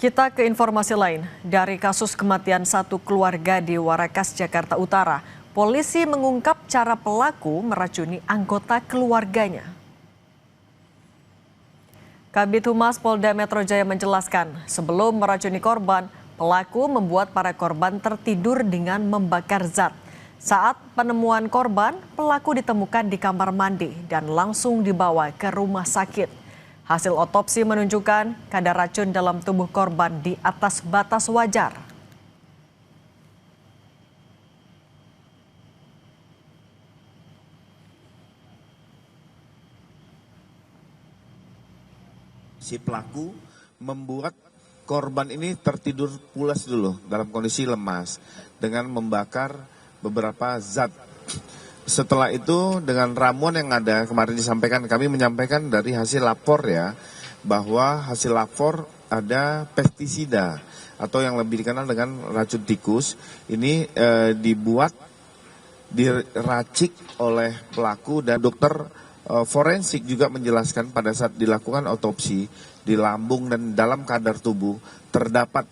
Kita ke informasi lain. Dari kasus kematian satu keluarga di Warakas, Jakarta Utara, polisi mengungkap cara pelaku meracuni anggota keluarganya. Kabid Humas Polda Metro Jaya menjelaskan, sebelum meracuni korban, pelaku membuat para korban tertidur dengan membakar zat. Saat penemuan korban, pelaku ditemukan di kamar mandi dan langsung dibawa ke rumah sakit. Hasil otopsi menunjukkan kadar racun dalam tubuh korban di atas batas wajar. Si pelaku membuat korban ini tertidur pulas dulu dalam kondisi lemas dengan membakar beberapa zat. Setelah itu dengan ramuan yang ada kemarin disampaikan, kami menyampaikan dari hasil lapor ya, bahwa hasil lapor ada pestisida atau yang lebih dikenal dengan racun tikus. Ini diracik oleh pelaku, dan dokter forensik juga menjelaskan pada saat dilakukan otopsi di lambung dan dalam kadar tubuh terdapat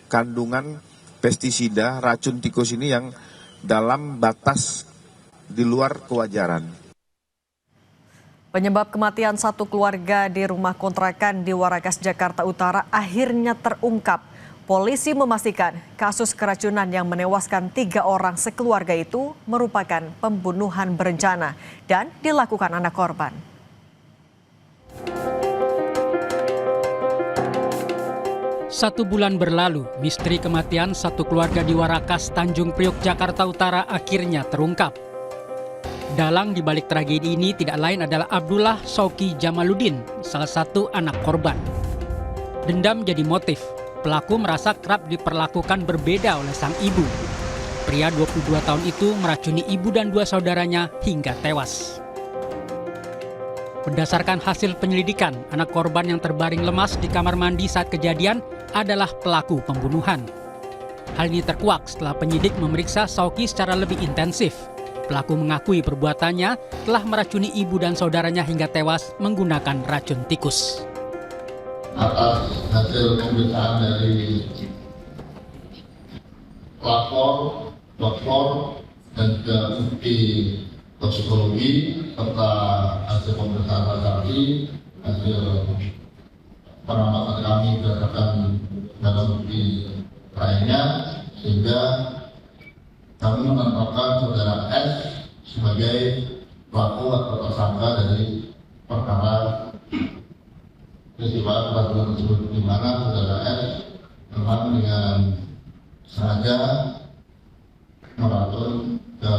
kandungan pestisida racun tikus ini yang dalam batas di luar kewajaran. Penyebab kematian satu keluarga di rumah kontrakan di Warakas, Jakarta Utara akhirnya terungkap. Polisi memastikan kasus keracunan yang menewaskan 3 orang sekeluarga itu merupakan pembunuhan berencana dan dilakukan anak korban. Satu bulan berlalu, misteri kematian satu keluarga di Warakas, Tanjung Priok, Jakarta Utara akhirnya terungkap. Dalang di balik tragedi ini tidak lain adalah Abdullah Shauki Jamaluddin, salah satu anak korban. Dendam jadi motif. Pelaku merasa kerap diperlakukan berbeda oleh sang ibu. Pria 22 tahun itu meracuni ibu dan 2 saudaranya hingga tewas. Berdasarkan hasil penyelidikan, anak korban yang terbaring lemas di kamar mandi saat kejadian adalah pelaku pembunuhan. Hal ini terkuak setelah penyidik memeriksa Shauki secara lebih intensif. Pelaku mengakui perbuatannya telah meracuni ibu dan saudaranya hingga tewas menggunakan racun tikus. Atas hasil pemeriksaan dari pelapor, dokter, dan juga bukti toksikologi serta hasil pemeriksaan saksi, hasil pengamatan kami berdasarkan data bukti lainnya, sehingga kami menetapkan saudara S sebagai pelaku atau tersangka dari perkara peristiwa keracunan tersebut, di mana saudara S memang dengan sengaja meracun ke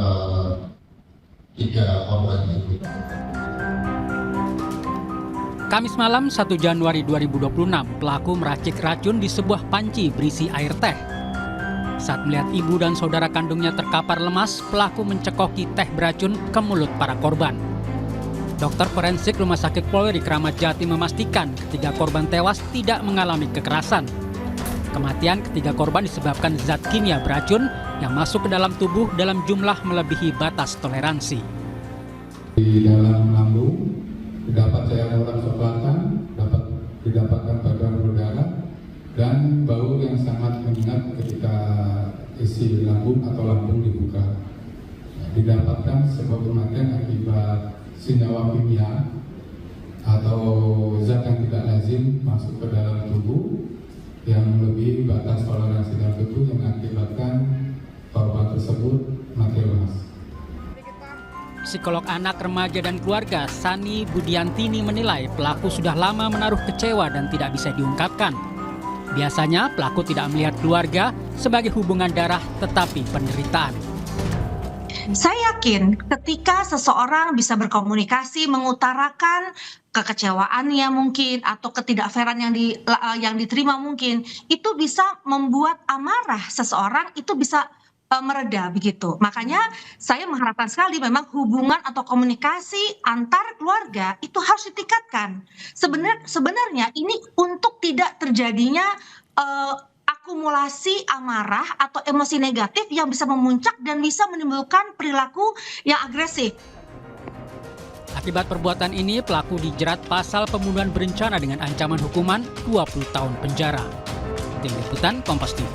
3 korban itu. Kamis malam 1 Januari 2026, pelaku meracik racun di sebuah panci berisi air teh. Saat melihat ibu dan saudara kandungnya terkapar lemas, pelaku mencekoki teh beracun ke mulut para korban. Dokter forensik Rumah Sakit Polri Kramat Jati memastikan ketiga korban tewas tidak mengalami kekerasan. Kematian ketiga korban disebabkan zat kimia beracun yang masuk ke dalam tubuh dalam jumlah melebihi batas toleransi. Di dalam lambung terdapat cairan warna kecoklatan, dapat didapatkan pada berdarah, dan bau yang sangat menyengat ketika isi lambung atau lambung dibuka. Didapatkan sebuah kematian akibat senyawa kimia atau zat yang tidak lazim masuk ke dalam tubuh yang melebihi batas toleransi dalam tubuh yang mengakibatkan korban tersebut mati lemas. Psikolog anak, remaja, dan keluarga Sani Budiantini menilai pelaku sudah lama menaruh kecewa dan tidak bisa diungkapkan. Biasanya pelaku tidak melihat keluarga sebagai hubungan darah tetapi penderitaan. Saya yakin ketika seseorang bisa berkomunikasi, mengutarakan kekecewaannya mungkin atau ketidakfairan yang diterima mungkin, itu bisa membuat amarah seseorang itu bisa mereda begitu. Makanya saya mengharapkan sekali memang hubungan atau komunikasi antar keluarga itu harus ditingkatkan. Sebenarnya ini untuk tidak terjadinya akumulasi amarah atau emosi negatif yang bisa memuncak dan bisa menimbulkan perilaku yang agresif. Akibat perbuatan ini, pelaku dijerat pasal pembunuhan berencana dengan ancaman hukuman 20 tahun penjara. Tim Liputan Kompas TV.